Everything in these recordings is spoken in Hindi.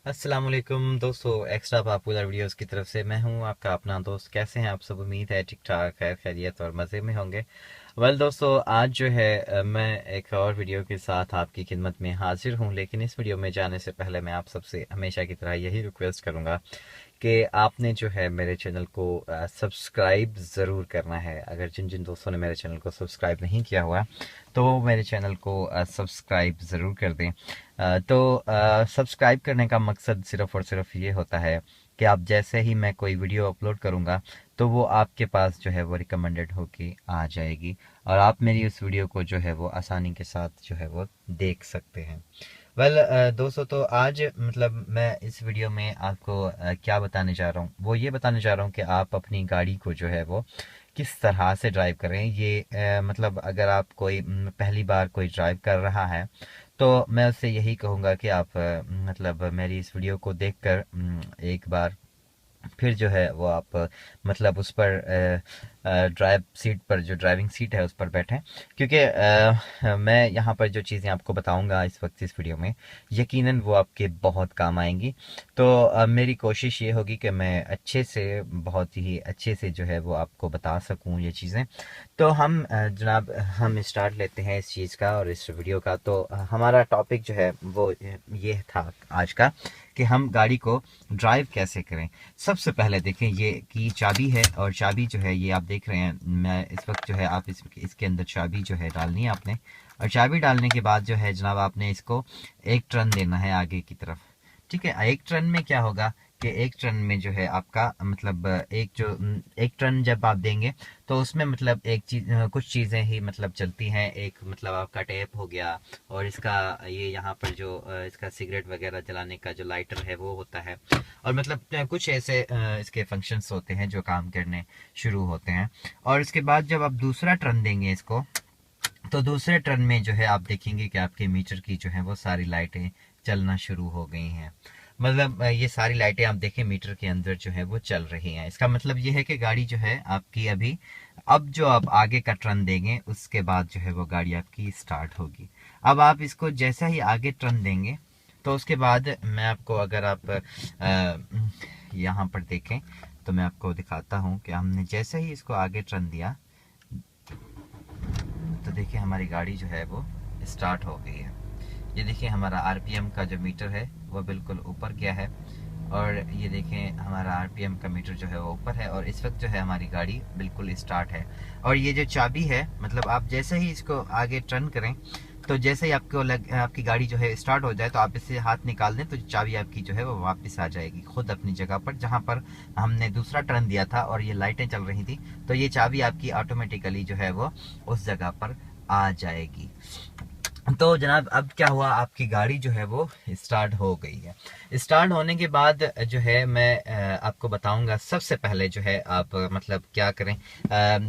अस्सलाम वालेकुम दोस्तों, एक्स्ट्रा पॉपुलर वीडियोस की तरफ से मैं हूं आपका अपना दोस्त। कैसे हैं आप सब? उम्मीद है ठीक ठाक, खैर खैरियत और मज़े में होंगे। दोस्तों, आज जो है मैं एक और वीडियो के साथ आपकी खिदमत में हाजिर हूं। लेकिन इस वीडियो में जाने से पहले मैं आप सबसे हमेशा की तरह यही रिक्वेस्ट करूंगा कि आपने जो है मेरे चैनल को सब्सक्राइब ज़रूर करना है। अगर जिन जिन दोस्तों ने मेरे चैनल को सब्सक्राइब नहीं किया हुआ तो वो मेरे चैनल को सब्सक्राइब ज़रूर कर दें। सब्सक्राइब करने का मकसद सिर्फ़ और सिर्फ ये होता है कि आप जैसे ही मैं कोई वीडियो अपलोड करूँगा तो वो आपके पास जो है वो रिकमेंडेड होके आ जाएगी और आप मेरी उस वीडियो को जो है वो आसानी के साथ जो है वो देख सकते हैं। दोस्तों, तो आज मतलब मैं इस वीडियो में आपको क्या बताने जा रहा हूँ, वो ये बताने जा रहा हूँ कि आप अपनी गाड़ी को जो है वो किस तरह से ड्राइव करें। ये मतलब अगर आप कोई पहली बार कोई ड्राइव कर रहा है तो मैं उससे यही कहूँगा कि आप मतलब मेरी इस वीडियो को देखकर एक बार फिर जो है वो आप मतलब उस पर ड्राइव सीट पर, जो ड्राइविंग सीट है उस पर बैठें। क्योंकि मैं यहाँ पर जो चीज़ें आपको बताऊँगा इस वक्त इस वीडियो में, यकीनन वो आपके बहुत काम आएंगी। तो मेरी कोशिश ये होगी कि मैं अच्छे से, बहुत ही अच्छे से जो है वो आपको बता सकूँ ये चीज़ें। तो हम जनाब हम स्टार्ट लेते हैं इस चीज़ का और इस वीडियो का। तो हमारा टॉपिक जो है वो ये था आज का कि हम गाड़ी को ड्राइव कैसे करें। सबसे पहले देखें, ये की चाबी है और चाबी जो है ये आप देख रहे हैं, मैं इस वक्त जो है आप इसके अंदर चाबी जो है डालनी है आपने। और चाबी डालने के बाद जो है जनाब आपने इसको एक टर्न देना है आगे की तरफ। ठीक है, एक टर्न में क्या होगा कि एक टर्न में जो है आपका मतलब एक टर्न जब आप देंगे तो उसमें मतलब एक चीज, कुछ चीज़ें ही मतलब चलती हैं। एक मतलब आपका टेप हो गया और इसका ये यहाँ पर जो इसका सिगरेट वगैरह जलाने का जो लाइटर है वो होता है। और मतलब कुछ ऐसे इसके फंक्शंस होते हैं जो काम करने शुरू होते हैं। और इसके बाद जब आप दूसरा टर्न देंगे इसको, तो दूसरे टर्न में जो है आप देखेंगे कि आपके मीटर की जो है वो सारी लाइटें चलना शुरू हो गई हैं। मतलब ये सारी लाइटें आप देखें मीटर के अंदर जो है वो चल रही हैं। इसका मतलब ये है कि गाड़ी जो है आपकी अभी, अब जो आप आगे का टर्न देंगे उसके बाद जो है वो गाड़ी आपकी स्टार्ट होगी। अब आप इसको जैसा ही आगे टर्न देंगे तो उसके बाद मैं आपको, अगर आप यहाँ पर देखें तो मैं आपको दिखाता हूँ कि हमने जैसे ही इसको आगे टर्न दिया तो देखिए हमारी गाड़ी जो है वो स्टार्ट हो गई है। ये देखिए हमारा आरपीएम का जो मीटर है वो बिल्कुल ऊपर गया है और ये देखें हमारा आरपीएम का मीटर जो है वो ऊपर है और इस वक्त जो है हमारी गाड़ी बिल्कुल स्टार्ट है। और ये जो चाबी है, मतलब आप जैसे ही इसको आगे टर्न करें तो जैसे ही आपकी गाड़ी जो है स्टार्ट हो जाए तो आप इससे हाथ निकाल दें तो चाबी आपकी जो है वो वापस आ जाएगी खुद अपनी जगह पर, जहां पर हमने दूसरा टर्न दिया था और ये लाइटें चल रही थी। तो ये चाबी आपकी ऑटोमेटिकली जो है वो उस जगह पर आ जाएगी। तो जनाब अब क्या हुआ, आपकी गाड़ी जो है वो स्टार्ट हो गई है। स्टार्ट होने के बाद जो है मैं आपको बताऊंगा सबसे पहले जो है आप मतलब क्या करें।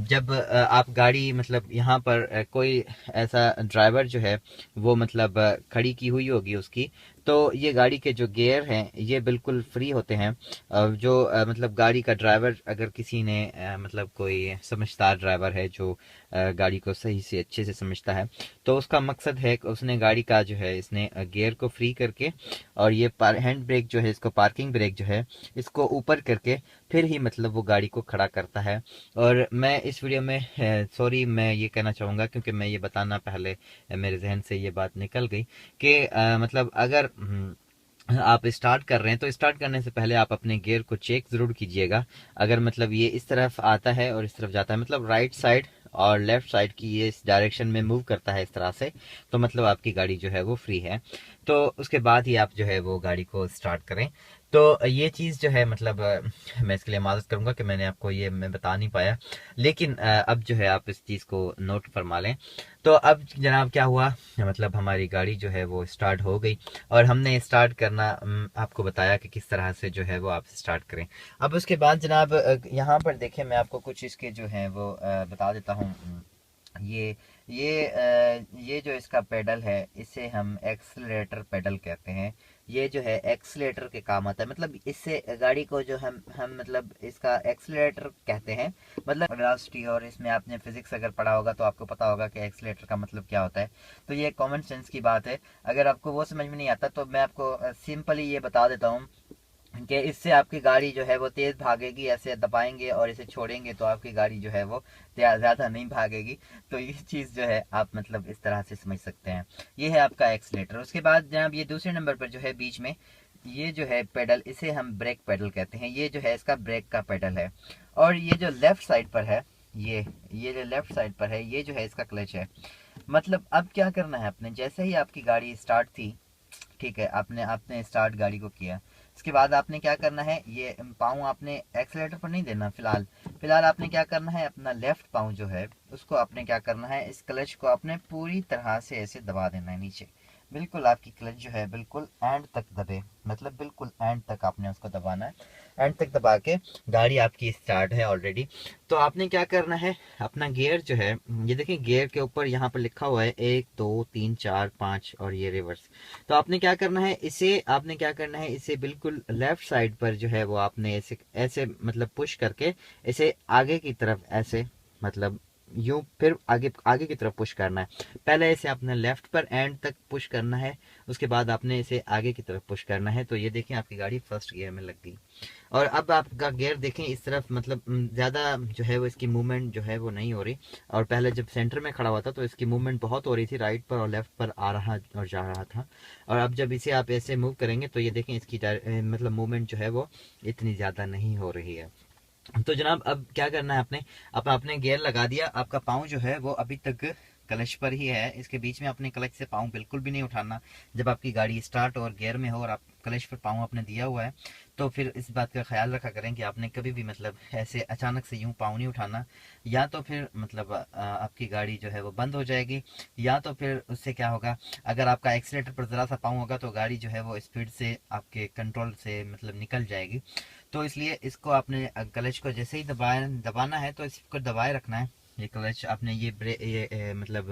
जब आप गाड़ी मतलब यहाँ पर कोई ऐसा ड्राइवर जो है वो मतलब खड़ी की हुई होगी उसकी, तो ये गाड़ी के जो गियर हैं ये बिल्कुल फ्री होते हैं। जो मतलब गाड़ी का ड्राइवर, अगर किसी ने मतलब कोई समझदार ड्राइवर है जो गाड़ी को सही से अच्छे से समझता है, तो उसका मकसद है कि उसने गाड़ी का जो है इसने गियर को फ्री करके और ये हैंड ब्रेक जो है, इसको पार्किंग ब्रेक जो है इसको ऊपर करके फिर ही मतलब वो गाड़ी को खड़ा करता है। और मैं इस वीडियो में सॉरी मैं ये कहना चाहूँगा क्योंकि मैं ये बताना पहले मेरे जहन से ये बात निकल गई कि मतलब अगर आप स्टार्ट कर रहे हैं तो स्टार्ट करने से पहले आप अपने गियर को चेक जरूर कीजिएगा। अगर मतलब ये इस तरफ आता है और इस तरफ जाता है, मतलब राइट साइड और लेफ्ट साइड की ये इस डायरेक्शन में मूव करता है इस तरह से, तो मतलब आपकी गाड़ी जो है वो फ्री है। तो उसके बाद ही आप जो है वो गाड़ी को स्टार्ट करें। तो ये चीज़ जो है मतलब मैं इसके लिए माजरत करूंगा कि मैंने आपको ये मैं बता नहीं पाया। लेकिन अब जो है आप इस चीज़ को नोट फरमा लें। तो अब जनाब क्या हुआ, मतलब हमारी गाड़ी जो है वो स्टार्ट हो गई और हमने स्टार्ट करना आपको बताया कि किस तरह से जो है वो आप स्टार्ट करें। अब उसके बाद जनाब यहाँ पर देखें, मैं आपको कुछ इसके जो है वो बता देता हूँ। ये ये जो इसका पेडल है इसे हम एक्सीलरेटर पेडल कहते हैं। ये जो है एक्सीलेटर के काम आता है, मतलब इससे गाड़ी को जो हम मतलब इसका एक्सीलरेटर कहते हैं, मतलब वेलोसिटी। और इसमें आपने फिजिक्स अगर पढ़ा होगा तो आपको पता होगा कि एक्सीलरेटर का मतलब क्या होता है। तो ये कॉमन सेंस की बात है। अगर आपको वो समझ में नहीं आता तो मैं आपको सिंपली ये बता देता हूँ कि इससे आपकी गाड़ी जो है वो तेज भागेगी। ऐसे दबाएंगे और इसे छोड़ेंगे तो आपकी गाड़ी जो है वो ज्यादा नहीं भागेगी। तो ये चीज जो है आप मतलब इस तरह से समझ सकते हैं। ये है आपका एक्सीलेटर। उसके बाद जनाब ये दूसरे नंबर पर जो है बीच में ये जो है पेडल, इसे हम ब्रेक पेडल कहते हैं। ये जो है इसका ब्रेक का पेडल है। और ये जो लेफ्ट साइड पर है, ये जो लेफ्ट साइड पर है ये जो है इसका क्लच है। मतलब अब क्या करना है आपने, जैसे ही आपकी गाड़ी स्टार्ट थी, ठीक है, आपने आपने स्टार्ट गाड़ी को किया, इसके बाद आपने क्या करना है, ये पाँव आपने एक्सीलेटर पर नहीं देना। फिलहाल फिलहाल आपने क्या करना है, अपना लेफ्ट पाँव जो है उसको आपने क्या करना है, इस क्लच को आपने पूरी तरह से ऐसे दबा देना है नीचे। बिल्कुल आपकी क्लच जो है बिल्कुल एंड तक दबे, मतलब बिल्कुल एंड तक आपने उसको दबाना है। एंड तक दबा के गाड़ी आपकी स्टार्ट है ऑलरेडी। तो आपने क्या करना है, अपना गियर जो है, ये देखिए गियर के ऊपर यहाँ पर लिखा हुआ है 1 2 3 4 5 और ये रिवर्स। तो आपने क्या करना है, इसे बिल्कुल लेफ्ट साइड पर जो है वो आपने ऐसे ऐसे मतलब पुश करके इसे आगे की तरफ ऐसे मतलब यूं फिर आगे आगे की तरफ पुश करना है। पहले इसे आपने लेफ्ट पर एंड तक पुश करना है, उसके बाद आपने इसे आगे की तरफ पुश करना है। तो ये देखें आपकी गाड़ी फर्स्ट गियर में लग गई। और अब आपका गियर देखें इस तरफ, मतलब ज़्यादा जो है वो इसकी मूवमेंट जो है वो नहीं हो रही। और पहले जब सेंटर में खड़ा हुआ था तो इसकी मूवमेंट बहुत हो रही थी, राइट पर और लेफ्ट पर आ रहा और जा रहा था। और अब जब इसे आप ऐसे मूव करेंगे तो ये देखें इसकी मतलब मूवमेंट जो है वो इतनी ज़्यादा नहीं हो रही है। तो जनाब अब क्या करना है, आपने गियर लगा दिया, आपका पाँव जो है वो अभी तक क्लच पर ही है। इसके बीच में अपने क्लच से पाँव बिल्कुल भी नहीं उठाना। जब आपकी गाड़ी स्टार्ट और गियर में हो और आप क्लच पर पाँव आपने दिया हुआ है तो फिर इस बात का ख्याल रखा करें कि आपने कभी भी मतलब ऐसे अचानक से यूं पाँव नहीं उठाना। या तो फिर मतलब आपकी गाड़ी जो है वो बंद हो जाएगी, या तो फिर उससे क्या होगा, अगर आपका एक्सीलेटर पर ज़रा सा पाँव होगा तो गाड़ी जो है वो स्पीड से आपके कंट्रोल से मतलब निकल जाएगी। तो इसलिए इसको आपने क्लच को जैसे ही दबाना है तो इसको दबाए रखना है। ये क्लच आपने मतलब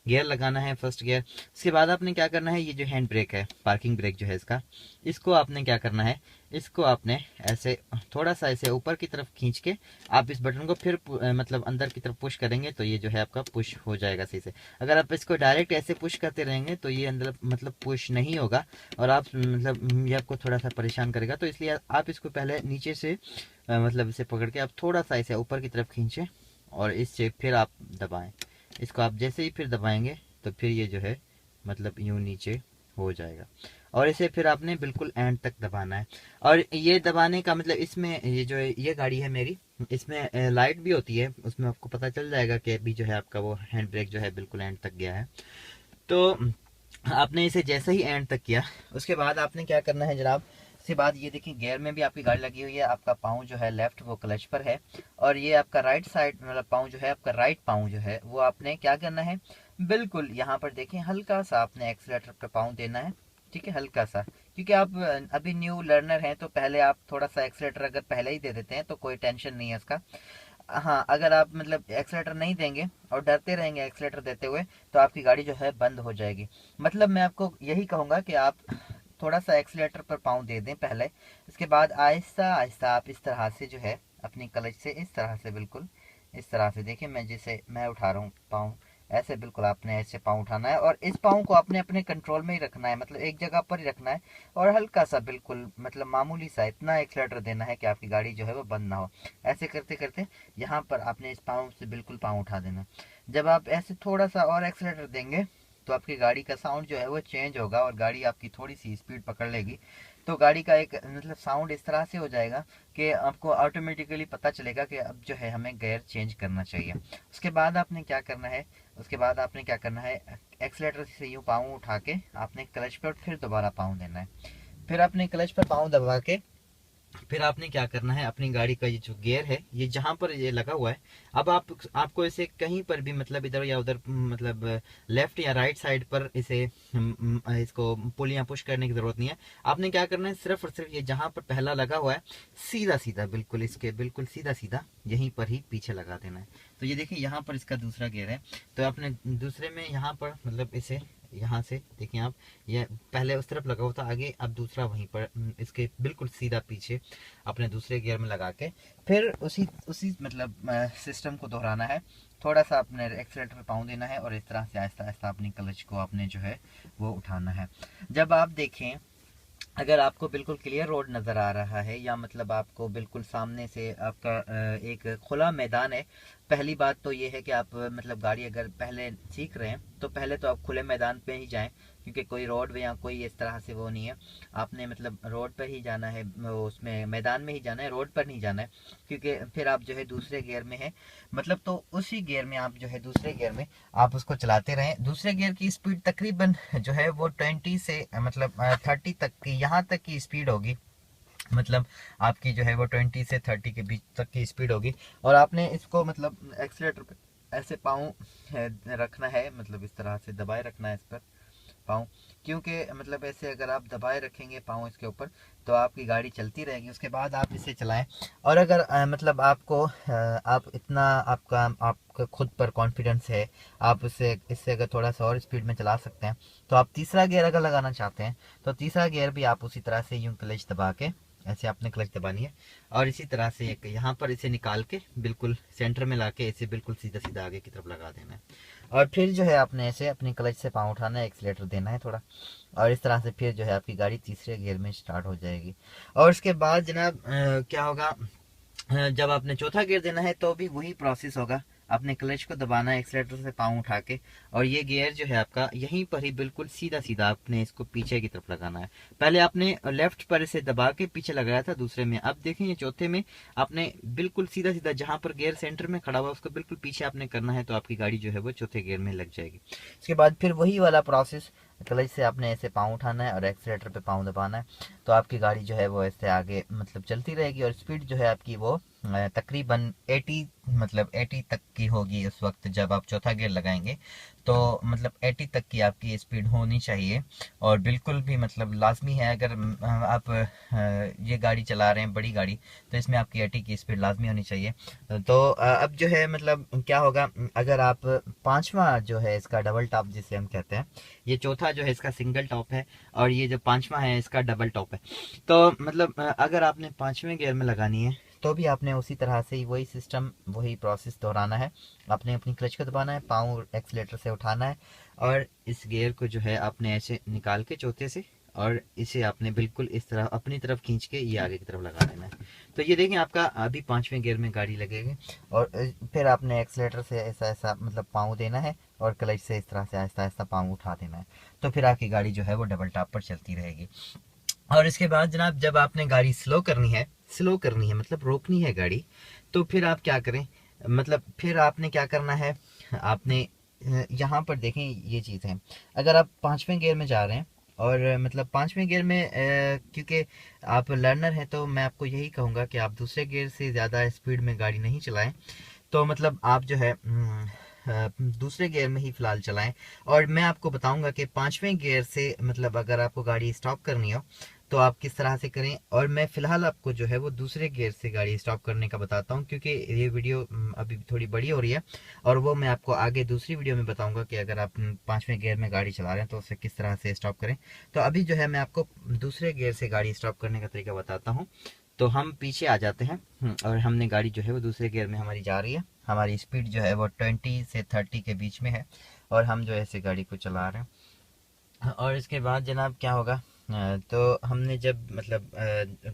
गियर लगाना है, फर्स्ट गियर। उसके बाद आपने क्या करना है, ये जो हैंड ब्रेक है, पार्किंग ब्रेक जो है इसका, इसको आपने क्या करना है, इसको आपने ऐसे थोड़ा सा ऐसे ऊपर की तरफ खींच के आप इस बटन को फिर मतलब अंदर की तरफ पुश करेंगे तो ये जो है आपका पुश हो जाएगा सही से। अगर आप इसको डायरेक्ट ऐसे पुश करते रहेंगे तो ये अंदर मतलब पुश नहीं होगा और आप मतलब ये आपको थोड़ा सा परेशान करेगा। तो इसलिए आप इसको पहले नीचे से मतलब इसे पकड़ के आप थोड़ा सा इसे ऊपर की तरफ खींचें और इससे फिर आप दबाएं। इसको आप जैसे ही फिर दबाएंगे तो फिर ये जो है मतलब यूं नीचे हो जाएगा। और इसे फिर आपने बिल्कुल एंड तक दबाना है। और ये दबाने का मतलब इसमें ये जो है ये गाड़ी है मेरी, इसमें लाइट भी होती है, उसमें आपको पता चल जाएगा कि अभी जो है आपका वो हैंड ब्रेक जो है बिल्कुल एंड तक गया है। तो आपने इसे जैसे ही एंड तक किया उसके बाद आपने क्या करना है जनाब, उसके बाद ये देखिए गियर में भी आपकी गाड़ी लगी हुई है, आपका पाँव जो है लेफ्ट वो क्लच पर है। और ये आपका राइट साइड मतलब पाँव जो है, आपका राइट पाँव जो है वो आपने क्या करना है, बिल्कुल यहाँ पर देखें हल्का सा आपने एक्सीलेटर पर पाँव देना है। ठीक है, हल्का सा, क्योंकि आप अभी न्यू लर्नर हैं तो पहले आप थोड़ा सा एक्सीलेटर अगर पहले ही दे देते हैं तो कोई टेंशन नहीं है उसका। हाँ, अगर आप मतलब एक्सीलेटर नहीं देंगे और डरते रहेंगे एक्सीलेटर देते हुए तो आपकी गाड़ी जो है बंद हो जाएगी। मतलब मैं आपको यही कहूँगा कि आप थोड़ा सा एक्सीलेटर पर पाँव दे दें पहले, इसके बाद आहिस्ता आहिस्ता आप इस तरह से जो है अपनी क्लच से इस तरह से बिल्कुल इस तरह से देखिए, मैं जैसे मैं उठा रहा हूँ पाँव, ऐसे बिल्कुल आपने ऐसे पाँव उठाना है और इस पाँव को आपने अपने कंट्रोल में ही रखना है, मतलब एक जगह पर ही रखना है। और हल्का सा बिल्कुल मतलब मामूली सा इतना एक्सीलेटर देना है कि आपकी गाड़ी जो है वो बंद ना हो। ऐसे करते करते यहाँ पर आपने इस पाँव से बिल्कुल पाँव उठा देना। जब आप ऐसे थोड़ा सा और एक्सीलेटर देंगे तो आपकी गाड़ी का साउंड जो है वो चेंज होगा और गाड़ी आपकी थोड़ी सी स्पीड पकड़ लेगी। तो गाड़ी का एक मतलब साउंड इस तरह से हो जाएगा कि आपको ऑटोमेटिकली पता चलेगा कि अब जो है हमें गियर चेंज करना चाहिए। उसके बाद आपने क्या करना है, एक्सीलेटर से यूँ पाँव उठा के आपने क्लच पर फिर दोबारा पाँव देना है। फिर आपने क्लच पर पाँव दबा के फिर आपने क्या करना है, अपनी गाड़ी का ये जो गियर है ये जहां पर ये लगा हुआ है, अब आपको इसे कहीं पर भी मतलब इधर या उधर मतलब लेफ्ट या राइट साइड पर इसे इसको पुल या पुश करने की जरूरत नहीं है। आपने क्या करना है, सिर्फ और सिर्फ ये जहां पर पहला लगा हुआ है सीधा सीधा बिल्कुल इसके बिल्कुल सीधा सीधा यहीं पर ही पीछे लगा देना है। तो ये देखिए यहाँ पर इसका दूसरा गियर है, तो आपने दूसरे में यहाँ पर मतलब इसे यहाँ से देखिए आप, ये पहले उस तरफ लगा हुआ था आगे, अब दूसरा वहीं पर इसके बिल्कुल सीधा पीछे अपने दूसरे गियर में लगा के फिर उसी उसी मतलब सिस्टम को दोहराना है। थोड़ा सा अपने एक्सीलेटर पे पाँव देना है और इस तरह से आहिस्ता आहिस्ता अपनी क्लच को आपने जो है वो उठाना है। जब आप देखें, अगर आपको बिल्कुल क्लियर रोड नज़र आ रहा है या मतलब आपको बिल्कुल सामने से आपका एक खुला मैदान है, पहली बात तो ये है कि आप मतलब गाड़ी अगर पहले सीख रहे हैं तो पहले तो आप खुले मैदान पे ही जाएं, क्योंकि कोई रोड या कोई इस तरह से वो नहीं है। आपने मतलब रोड पर ही जाना है, उसमें मैदान में ही जाना है, रोड पर नहीं जाना है, क्योंकि फिर आप जो है दूसरे गियर में है मतलब, तो उसी गियर में आप जो है दूसरे गियर में आप उसको चलाते रहें। दूसरे गियर की स्पीड तकरीबन जो है वो 20 से मतलब 30 तक की, यहाँ तक की स्पीड होगी, मतलब आपकी जो है वो 20 से 30 के बीच तक की स्पीड होगी। और आपने इसको मतलब एक्सीलेटर पे ऐसे पाँव रखना है, मतलब इस तरह से दबाए रखना है इस पर पाँव, क्योंकि मतलब ऐसे अगर आप दबाए रखेंगे पाँव इसके ऊपर तो आपकी गाड़ी चलती रहेगी, उसके बाद आप इसे चलाएं। और अगर मतलब आपको आप इतना आपका खुद पर कॉन्फिडेंस है, आप इससे अगर थोड़ा सा और स्पीड में चला सकते हैं, तो आप तीसरा गियर अगर लगाना चाहते हैं तो तीसरा गियर भी आप उसी तरह से यूं क्लच दबा के ऐसे आपने क्लच दबानी है और इसी तरह से एक यहाँ पर इसे निकाल के बिल्कुल सेंटर में लाके इसे बिल्कुल सीधा सीधा आगे की तरफ लगा देना है। और फिर जो है आपने ऐसे अपनी क्लच से पाँव उठाना है, एक्सीलेटर देना है थोड़ा, और इस तरह से फिर जो है आपकी गाड़ी तीसरे गियर में स्टार्ट हो जाएगी। और उसके बाद जनाब क्या होगा, जब आपने चौथा गियर देना है तो भी वही प्रोसेस होगा, आपने क्लच को दबाना है एक्सीलेटर से पाँव उठा के, और ये गियर जो है आपका यहीं पर ही बिल्कुल सीधा सीधा आपने इसको पीछे की तरफ लगाना है। पहले आपने लेफ्ट पर इसे दबा के पीछे लगाया था दूसरे में, अब देखें ये चौथे में आपने बिल्कुल सीधा सीधा जहां पर गियर सेंटर में खड़ा हुआ उसको बिल्कुल पीछे आपने करना है, तो आपकी गाड़ी जो है वो चौथे गियर में लग जाएगी। उसके बाद फिर वही वाला प्रोसेस, क्लच से आपने ऐसे पाँव उठाना है और एक्सीलेटर पे पाँव दबाना है, तो आपकी गाड़ी जो है वो ऐसे आगे मतलब चलती रहेगी। और स्पीड जो है आपकी वो तकरीबन 80 मतलब 80 तक की होगी उस वक्त जब आप चौथा गियर लगाएंगे, तो मतलब 80 तक की आपकी स्पीड होनी चाहिए। और बिल्कुल भी मतलब लाजमी है, अगर आप ये गाड़ी चला रहे हैं बड़ी गाड़ी, तो इसमें आपकी 80 की स्पीड लाजमी होनी चाहिए। तो अब जो है मतलब क्या होगा, अगर आप पांचवा जो है इसका डबल टॉप जिसे हम कहते हैं, ये चौथा जो है इसका सिंगल टॉप है और ये जो पांचवा है इसका डबल टॉप है। तो मतलब अगर आपने पांचवें गियर में लगानी है तो भी आपने उसी तरह से ही वही सिस्टम वही प्रोसेस दोहराना है। आपने अपनी क्लच को दबाना है, पाँव एक्सीलेटर से उठाना है और इस गियर को जो है आपने ऐसे निकाल के चौथे से, और इसे आपने बिल्कुल इस तरह अपनी तरफ खींच के ये आगे की तरफ लगा देना है। तो ये देखें आपका अभी पांचवें गियर में गाड़ी लगेगी, और फिर आपने एक्सीलेटर से ऐसा ऐसा मतलब पाँव देना है और क्लच से इस तरह से आहिस्ता आहिस्ता पाँव उठा देना है, तो फिर आपकी गाड़ी जो है वो डबल टॉप पर चलती रहेगी। और इसके बाद जनाब जब आपने गाड़ी स्लो करनी है मतलब रोकनी है गाड़ी, तो फिर आप क्या करें, मतलब फिर आपने क्या करना है, आपने यहाँ पर देखें ये चीज़ है, अगर आप पांचवें गियर में जा रहे हैं और मतलब पांचवें गियर में क्योंकि आप लर्नर हैं तो मैं आपको यही कहूँगा कि आप दूसरे गियर से ज़्यादा स्पीड में गाड़ी नहीं चलाएं, तो मतलब आप जो है दूसरे गियर में ही फिलहाल चलाएं। और मैं आपको बताऊंगा कि पांचवें गियर से मतलब अगर आपको गाड़ी स्टॉप करनी हो तो आप किस तरह से करें, और मैं फिलहाल आपको जो है वो दूसरे गियर से गाड़ी स्टॉप करने का बताता हूं, क्योंकि ये वीडियो अभी थोड़ी बड़ी हो रही है और वो मैं आपको आगे दूसरी वीडियो में बताऊंगा कि अगर आप पांचवें गियर में गाड़ी चला रहे हैं तो उसे किस तरह से स्टॉप करें। तो अभी जो है मैं आपको दूसरे गियर से गाड़ी स्टॉप करने का तरीका बताता हूँ। तो हम पीछे आ जाते हैं और हमने गाड़ी जो है वो दूसरे गियर में हमारी जा रही है, हमारी स्पीड जो है वो 20 से 30 के बीच में है और हम जो है ऐसे गाड़ी को चला रहे हैं। और इसके बाद जनाब क्या होगा, तो हमने जब मतलब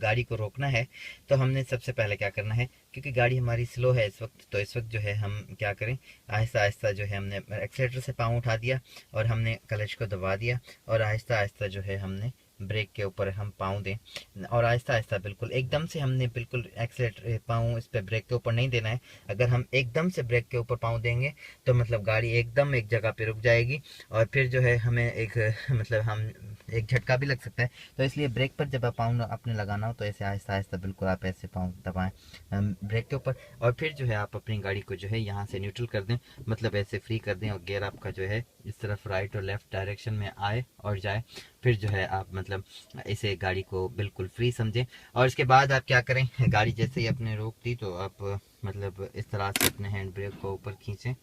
गाड़ी को रोकना है तो हमने सबसे पहले क्या करना है, क्योंकि गाड़ी हमारी स्लो है इस वक्त, तो इस वक्त जो है हम क्या करें, आहिस्ता आहिस्ता जो है हमने एक्सीलेटर से पाँव उठा दिया और हमने क्लच को दबा दिया और आहिस्ता आहिस्ता जो है हमने ब्रेक के ऊपर हम पाँव दें और आहिस्ता आहिस्ता बिल्कुल एकदम से हमने बिल्कुल एक्सीलेटर पाँव इस पे ब्रेक के ऊपर नहीं देना है। अगर हम एकदम से ब्रेक के ऊपर पाँव देंगे तो मतलब गाड़ी एकदम एक जगह पे रुक जाएगी और फिर जो है हमें एक मतलब हम एक झटका भी लग सकता है। तो इसलिए ब्रेक पर जब आप पाँव आपने लगाना हो तो ऐसे आहिस्ता आहिस्ता बिल्कुल आप ऐसे पाँव दबाएं ब्रेक के ऊपर, और फिर जो है आप अपनी गाड़ी को जो है यहाँ से न्यूट्रल कर दें, मतलब ऐसे फ्री कर दें, और गियर आपका जो है इस तरफ राइट और लेफ्ट डायरेक्शन में आए और जाए। फिर जो है आप मतलब इसे गाड़ी को बिल्कुल फ्री समझें। और इसके बाद आप क्या करें, गाड़ी जैसे ही आपने रोक दी तो आप मतलब इस तरह से अपने हैंड ब्रेक को ऊपर खींचें।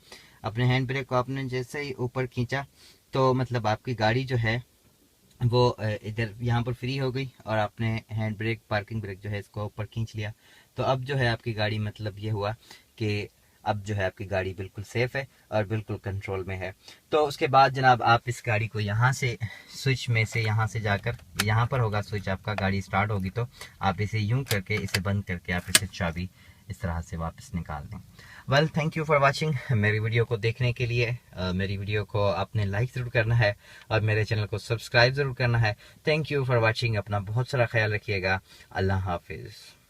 अपने हैंड ब्रेक को आपने जैसे ही ऊपर खींचा तो मतलब आपकी गाड़ी जो है वो इधर यहाँ पर फ्री हो गई, और आपने हैंड ब्रेक पार्किंग ब्रेक जो है इसको ऊपर खींच लिया। तो अब जो है आपकी गाड़ी मतलब ये हुआ कि अब जो है आपकी गाड़ी बिल्कुल सेफ है और बिल्कुल कंट्रोल में है। तो उसके बाद जनाब आप इस गाड़ी को यहाँ से स्विच में से यहाँ से जाकर यहाँ पर होगा स्विच आपका, गाड़ी स्टार्ट होगी तो आप इसे यूं करके इसे बंद करके आप इसे चाबी इस तरह से वापस निकाल दें। Well, thank you for watching. मेरी वीडियो को देखने के लिए मेरी वीडियो को आपने लाइक ज़रूर करना है और मेरे चैनल को सब्सक्राइब ज़रूर करना है। Thank you for watching. अपना बहुत सारा ख्याल रखिएगा। अल्लाह हाफिज़।